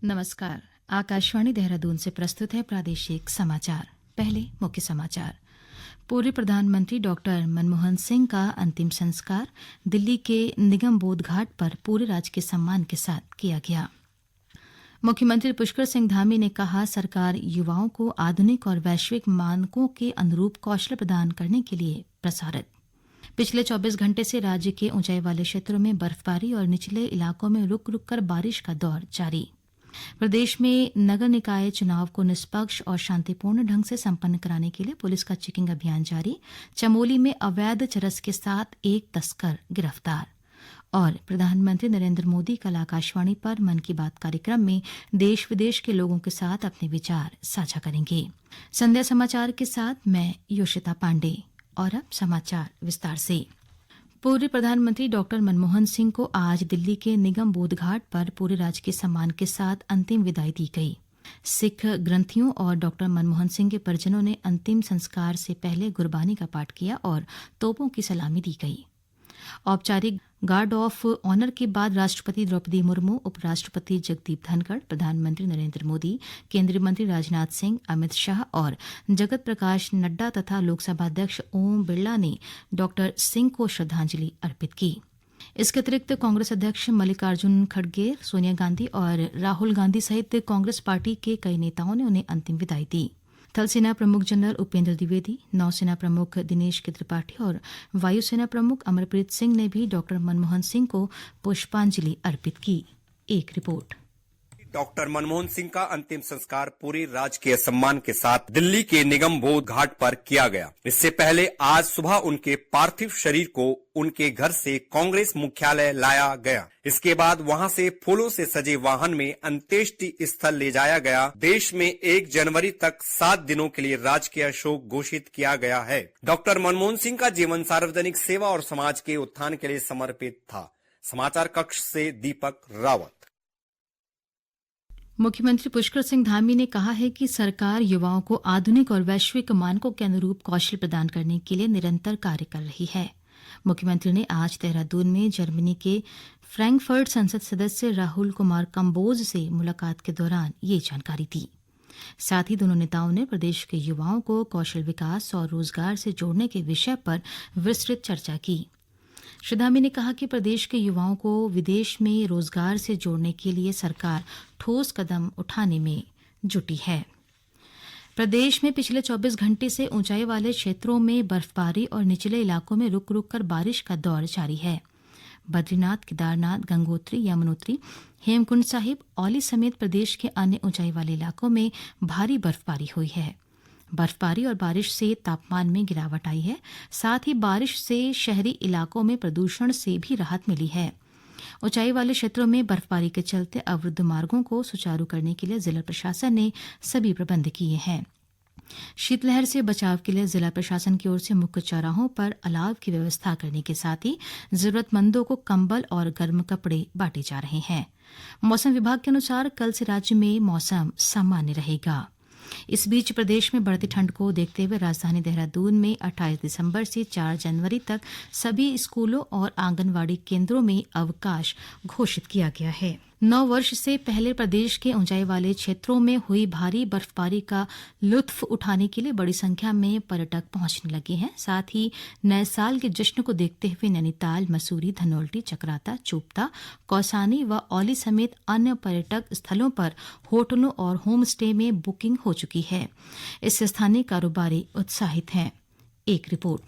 नमस्कार। आकाशवाणी देहरादून से प्रस्तुत है प्रादेशिक समाचार। पहले मुख्य समाचार। पूर्व प्रधानमंत्री डॉक्टर मनमोहन सिंह का अंतिम संस्कार दिल्ली के निगम बोध घाट पर पूरे राजकीय सम्मान के साथ किया गया। मुख्यमंत्री पुष्कर सिंह धामी ने कहा, सरकार युवाओं को आधुनिक और वैश्विक मानकों के अनुरूप कौशल प्रदान करने के लिए प्रसारित। पिछले 24 घंटे से राज्य के ऊंचाई वाले क्षेत्रों में बर्फबारी और निचले इलाकों में रुक रुक कर बारिश का दौर जारी। प्रदेश में नगर निकाय चुनाव को निष्पक्ष और शांतिपूर्ण ढंग से संपन्न कराने के लिए पुलिस का चेकिंग अभियान जारी। चमोली में अवैध चरस के साथ एक तस्कर गिरफ्तार। और प्रधानमंत्री नरेंद्र मोदी कल आकाशवाणी पर मन की बात कार्यक्रम में देश विदेश के लोगों के साथ अपने विचार साझा करेंगे। संध्या समाचार के साथ मैं योशिता पांडे। और अब समाचार विस्तार से। पूर्व प्रधानमंत्री डॉक्टर मनमोहन सिंह को आज दिल्ली के निगम बोध घाट पर पूरे राजकीय सम्मान के साथ अंतिम विदाई दी गई। सिख ग्रंथियों और डॉक्टर मनमोहन सिंह के परिजनों ने अंतिम संस्कार से पहले गुरबानी का पाठ किया और तोपों की सलामी दी गई। औपचारिक गार्ड ऑफ ऑनर के बाद राष्ट्रपति द्रौपदी मुर्मू, उपराष्ट्रपति जगदीप धनखड़, प्रधानमंत्री नरेंद्र मोदी, केंद्रीय मंत्री राजनाथ सिंह, अमित शाह और जगत प्रकाश नड्डा तथा लोकसभा अध्यक्ष ओम बिरला ने डॉक्टर सिंह को श्रद्धांजलि अर्पित की। इसके अतिरिक्त कांग्रेस अध्यक्ष मल्लिकार्जुन खड़गे, सोनिया गांधी और राहुल गांधी सहित कांग्रेस पार्टी के कई नेताओं ने उन्हें अंतिम विदाई दी। थल सेना प्रमुख जनरल उपेंद्र द्विवेदी, नौसेना प्रमुख दिनेश के त्रिपाठी और वायुसेना प्रमुख अमरप्रीत सिंह ने भी डॉक्टर मनमोहन सिंह को पुष्पांजलि अर्पित की। एक रिपोर्ट। डॉक्टर मनमोहन सिंह का अंतिम संस्कार पूरे राजकीय सम्मान के साथ दिल्ली के निगम बोध घाट पर किया गया। इससे पहले आज सुबह उनके पार्थिव शरीर को उनके घर से कांग्रेस मुख्यालय लाया गया। इसके बाद वहां से फूलों से सजे वाहन में अंत्येष्टि स्थल ले जाया गया। देश में 1 जनवरी तक 7 दिनों के लिए राजकीय शोक घोषित किया गया है। डॉक्टर मनमोहन सिंह का जीवन सार्वजनिक सेवा और समाज के उत्थान के लिए समर्पित था। समाचार कक्ष से दीपक रावत। मुख्यमंत्री पुष्कर सिंह धामी ने कहा है कि सरकार युवाओं को आधुनिक और वैश्विक मानकों के अनुरूप कौशल प्रदान करने के लिए निरंतर कार्य कर रही है। मुख्यमंत्री ने आज देहरादून में जर्मनी के फ्रैंकफर्ट संसद सदस्य राहुल कुमार कंबोज से मुलाकात के दौरान ये जानकारी दी। साथ ही दोनों नेताओं ने प्रदेश के युवाओं को कौशल विकास और रोजगार से जोड़ने के विषय पर विस्तृत चर्चा की। श्री धामी ने कहा कि प्रदेश के युवाओं को विदेश में रोजगार से जोड़ने के लिए सरकार ठोस कदम उठाने में जुटी है। प्रदेश में पिछले 24 घंटे से ऊंचाई वाले क्षेत्रों में बर्फबारी और निचले इलाकों में रुक रुक कर बारिश का दौर जारी है। बद्रीनाथ, केदारनाथ, गंगोत्री, यमुनोत्री, हेमकुंड साहिब, औली समेत प्रदेश के अन्य ऊंचाई वाले इलाकों में भारी बर्फबारी हुई है। बर्फबारी और बारिश से तापमान में गिरावट आई है। साथ ही बारिश से शहरी इलाकों में प्रदूषण से भी राहत मिली है। ऊंचाई वाले क्षेत्रों में बर्फबारी के चलते अवरुद्ध मार्गों को सुचारू करने के लिए जिला प्रशासन ने सभी प्रबंध किए हैं। शीतलहर से बचाव के लिए जिला प्रशासन की ओर से मुख्य चौराहों पर अलाव की व्यवस्था करने के साथ ही जरूरतमंदों को कंबल और गर्म कपड़े बांटे जा रहे हैं। मौसम विभाग के अनुसार कल से राज्य में मौसम सामान्य रहेगा। इस बीच प्रदेश में बढ़ती ठंड को देखते हुए राजधानी देहरादून में 28 दिसंबर से 4 जनवरी तक सभी स्कूलों और आंगनवाड़ी केंद्रों में अवकाश घोषित किया गया है। 9 वर्ष से पहले प्रदेश के ऊंचाई वाले क्षेत्रों में हुई भारी बर्फबारी का लुत्फ उठाने के लिए बड़ी संख्या में पर्यटक पहुंचने लगे हैं। साथ ही नए साल के जश्न को देखते हुए नैनीताल, मसूरी, धनौल्टी, चकराता, चोपता, कौसानी व औली समेत अन्य पर्यटक स्थलों पर होटलों और होम स्टे में बुकिंग हो चुकी है। इससे स्थानीय कारोबारी उत्साहित हैं। एक रिपोर्ट।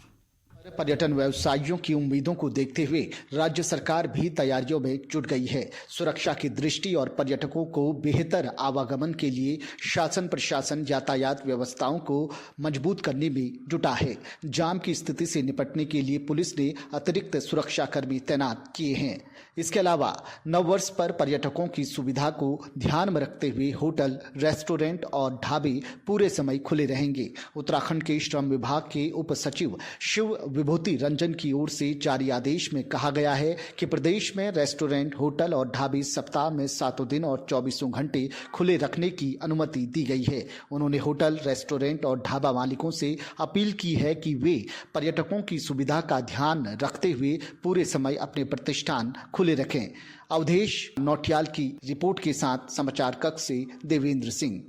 पर्यटन व्यवसायियों की उम्मीदों को देखते हुए राज्य सरकार भी तैयारियों में जुट गई है। सुरक्षा की दृष्टि और पर्यटकों को बेहतर आवागमन के लिए शासन प्रशासन यातायात व्यवस्थाओं को मजबूत करने में जुटा है। जाम की स्थिति से निपटने के लिए पुलिस ने अतिरिक्त सुरक्षाकर्मी तैनात किए हैं। इसके अलावा नववर्ष पर पर्यटकों की सुविधा को ध्यान में रखते हुए होटल, रेस्टोरेंट और ढाबे पूरे समय खुले रहेंगे। उत्तराखंड के श्रम विभाग के उप सचिव शिव विभूति रंजन की ओर से जारी आदेश में कहा गया है कि प्रदेश में रेस्टोरेंट, होटल और ढाबे सप्ताह में 7 दिन और 24 घंटे खुले रखने की अनुमति दी गई है। उन्होंने होटल, रेस्टोरेंट और ढाबा मालिकों से अपील की है कि वे पर्यटकों की सुविधा का ध्यान रखते हुए पूरे समय अपने प्रतिष्ठान खुले खुले रखें। अवधेश नौटियाल की रिपोर्ट के साथ समाचार कक्ष से देवेंद्र सिंह।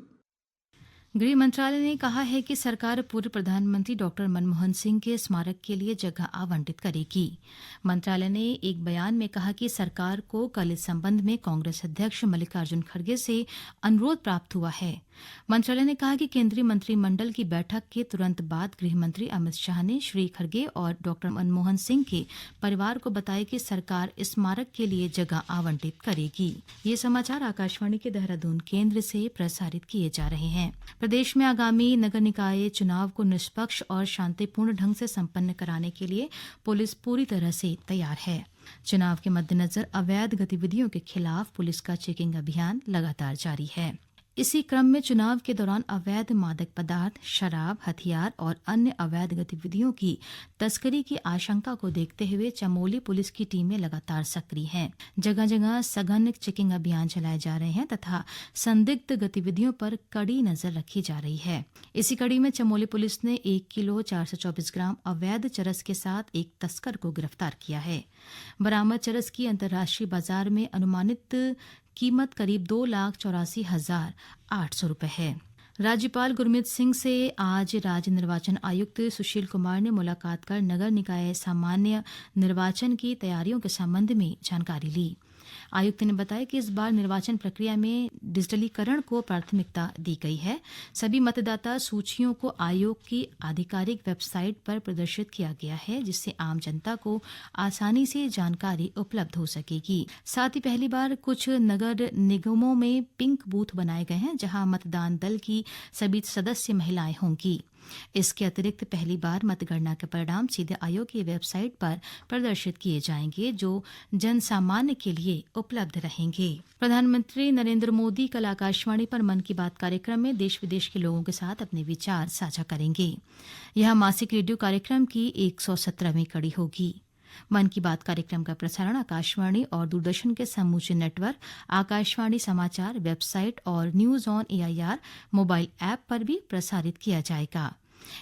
गृह मंत्रालय ने कहा है कि सरकार पूर्व प्रधानमंत्री डॉक्टर मनमोहन सिंह के स्मारक के लिए जगह आवंटित करेगी। मंत्रालय ने एक बयान में कहा कि सरकार को कल इस संबंध में कांग्रेस अध्यक्ष मल्लिकार्जुन खड़गे से अनुरोध प्राप्त हुआ है। मंत्रालय ने कहा कि केंद्रीय मंत्रिमंडल की बैठक के तुरंत बाद गृह मंत्री अमित शाह ने श्री खड़गे और डॉक्टर मनमोहन सिंह के परिवार को बताया कि सरकार स्मारक के लिए जगह आवंटित करेगी। ये समाचार आकाशवाणी के देहरादून केंद्र से प्रसारित किए जा रहे हैं। प्रदेश में आगामी नगर निकाय चुनाव को निष्पक्ष और शांतिपूर्ण ढंग से संपन्न कराने के लिए पुलिस पूरी तरह से तैयार है। चुनाव के मद्देनजर अवैध गतिविधियों के खिलाफ पुलिस का चेकिंग अभियान लगातार जारी है। इसी क्रम में चुनाव के दौरान अवैध मादक पदार्थ, शराब, हथियार और अन्य अवैध गतिविधियों की तस्करी की आशंका को देखते हुए चमोली पुलिस की टीमें लगातार सक्रिय हैं। जगह जगह सघन चेकिंग अभियान चलाए जा रहे हैं तथा संदिग्ध गतिविधियों पर कड़ी नजर रखी जा रही है। इसी कड़ी में चमोली पुलिस ने 1 किलो 424 ग्राम अवैध चरस के साथ एक तस्कर को गिरफ्तार किया है। बरामद चरस की अंतर्राष्ट्रीय बाजार में अनुमानित कीमत करीब 2,84,800 रुपये है। राज्यपाल गुरमीत सिंह से आज राज्य निर्वाचन आयुक्त सुशील कुमार ने मुलाकात कर नगर निकाय सामान्य निर्वाचन की तैयारियों के संबंध में जानकारी ली। आयुक्त ने बताया कि इस बार निर्वाचन प्रक्रिया में डिजिटलीकरण को प्राथमिकता दी गई है। सभी मतदाता सूचियों को आयोग की आधिकारिक वेबसाइट पर प्रदर्शित किया गया है, जिससे आम जनता को आसानी से जानकारी उपलब्ध हो सकेगी। साथ ही पहली बार कुछ नगर निगमों में पिंक बूथ बनाए गए हैं, जहां मतदान दल की सभी सदस्य महिलाएं होंगी। इसके अतिरिक्त पहली बार मतगणना के परिणाम सीधे आयोग की वेबसाइट पर प्रदर्शित किए जाएंगे, जो जन सामान्य के लिए उपलब्ध रहेंगे। प्रधानमंत्री नरेंद्र मोदी कल आकाशवाणी पर मन की बात कार्यक्रम में देश विदेश के लोगों के साथ अपने विचार साझा करेंगे। यह मासिक रेडियो कार्यक्रम की 117वीं कड़ी होगी। मन की बात कार्यक्रम का प्रसारण आकाशवाणी और दूरदर्शन के समूचे नेटवर्क, आकाशवाणी समाचार वेबसाइट और news on AIR mobile app पर भी प्रसारित किया जाएगा।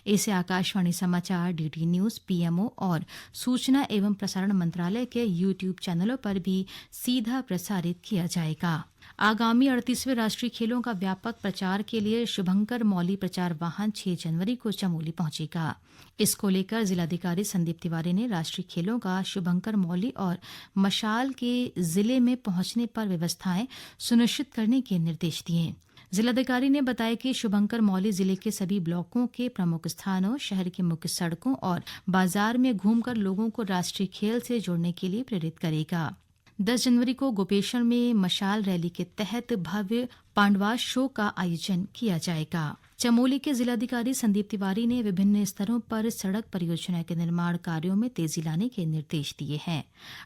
इसे आकाशवाणी समाचार, DD न्यूज, PMO और सूचना एवं प्रसारण मंत्रालय के YouTube चैनलों पर भी सीधा प्रसारित किया जाएगा। आगामी 38वें राष्ट्रीय खेलों का व्यापक प्रचार के लिए शुभंकर मौली प्रचार वाहन 6 जनवरी को चमोली पहुंचेगा। इसको लेकर जिलाधिकारी संदीप तिवारी ने राष्ट्रीय खेलों का शुभंकर मौली और मशाल के जिले में पहुंचने पर व्यवस्थाएं सुनिश्चित करने के निर्देश दिए। जिलाधिकारी ने बताया कि शुभंकर मौली जिले के सभी ब्लॉकों के प्रमुख स्थानों, शहर की मुख्य सड़कों और बाजार में घूमकर लोगों को राष्ट्रीय खेल से जोड़ने के लिए प्रेरित करेगा। 10 जनवरी को गोपेश्वर में मशाल रैली के तहत भव्य पांडवा शो का आयोजन किया जाएगा। चमोली के जिलाधिकारी संदीप तिवारी ने विभिन्न स्तरों पर सड़क परियोजना के निर्माण कार्यों में तेजी लाने के निर्देश दिए हैं।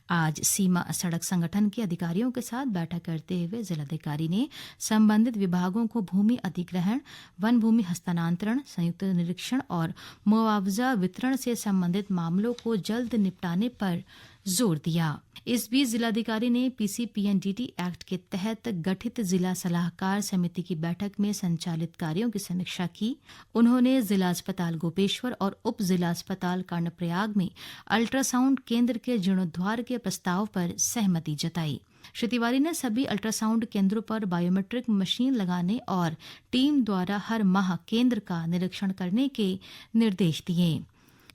आज सीमा सड़क संगठन के अधिकारियों के साथ बैठक करते हुए जिलाधिकारी ने संबंधित विभागों को भूमि अधिग्रहण, वन भूमि हस्तांतरण, संयुक्त निरीक्षण और मुआवजा वितरण से संबंधित मामलों को जल्द निपटाने पर जोर दिया। इस बीच जिलाधिकारी ने PCPNDT एक्ट के तहत गठित जिला सलाहकार समिति की बैठक में संचालित कार्यों की समीक्षा की। उन्होंने जिला अस्पताल गोपेश्वर और उप जिला अस्पताल कर्णप्रयाग में अल्ट्रासाउंड केंद्र के जीर्णोद्धार के प्रस्ताव पर सहमति जताई। श्री तिवारी ने सभी अल्ट्रासाउंड केंद्रों पर बायोमेट्रिक मशीन लगाने और टीम द्वारा हर माह केंद्र का निरीक्षण करने के निर्देश दिए।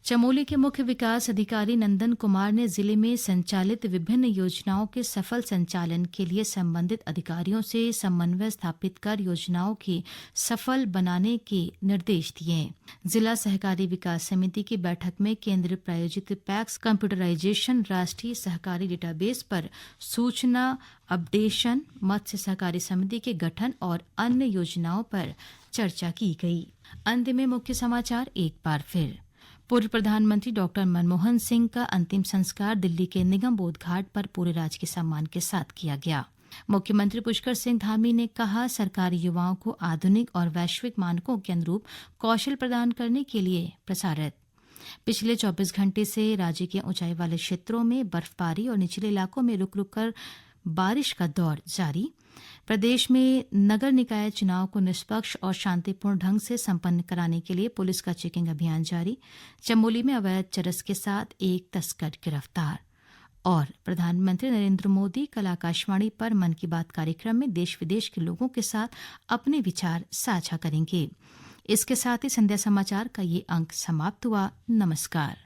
चमोली के मुख्य विकास अधिकारी नंदन कुमार ने जिले में संचालित विभिन्न योजनाओं के सफल संचालन के लिए संबंधित अधिकारियों से समन्वय स्थापित कर योजनाओं के सफल बनाने के निर्देश दिए। जिला सहकारी विकास समिति की बैठक में केंद्र प्रायोजित पैक्स कंप्यूटराइजेशन, राष्ट्रीय सहकारी डेटाबेस पर सूचना अपडेशन, मत्स्य सहकारी समिति के गठन और अन्य योजनाओं पर चर्चा की गई। अंत में मुख्य समाचार एक बार फिर। पूर्व प्रधानमंत्री डॉक्टर मनमोहन सिंह का अंतिम संस्कार दिल्ली के निगम बोध घाट पर पूरे राजकीय सम्मान के साथ किया गया। मुख्यमंत्री पुष्कर सिंह धामी ने कहा, सरकार युवाओं को आधुनिक और वैश्विक मानकों के अनुरूप कौशल प्रदान करने के लिए प्रसारित। पिछले 24 घंटे से राज्य के ऊंचाई वाले क्षेत्रों में बर्फबारी और निचले इलाकों में रुक रुक कर बारिश का दौर जारी। प्रदेश में नगर निकाय चुनाव को निष्पक्ष और शांतिपूर्ण ढंग से संपन्न कराने के लिए पुलिस का चेकिंग अभियान जारी। चमोली में अवैध चरस के साथ एक तस्कर गिरफ्तार। और प्रधानमंत्री नरेंद्र मोदी कल आकाशवाणी पर मन की बात कार्यक्रम में देश विदेश के लोगों के साथ अपने विचार साझा करेंगे। इसके साथ ही संध्या समाचार का ये अंक समाप्त हुआ। नमस्कार।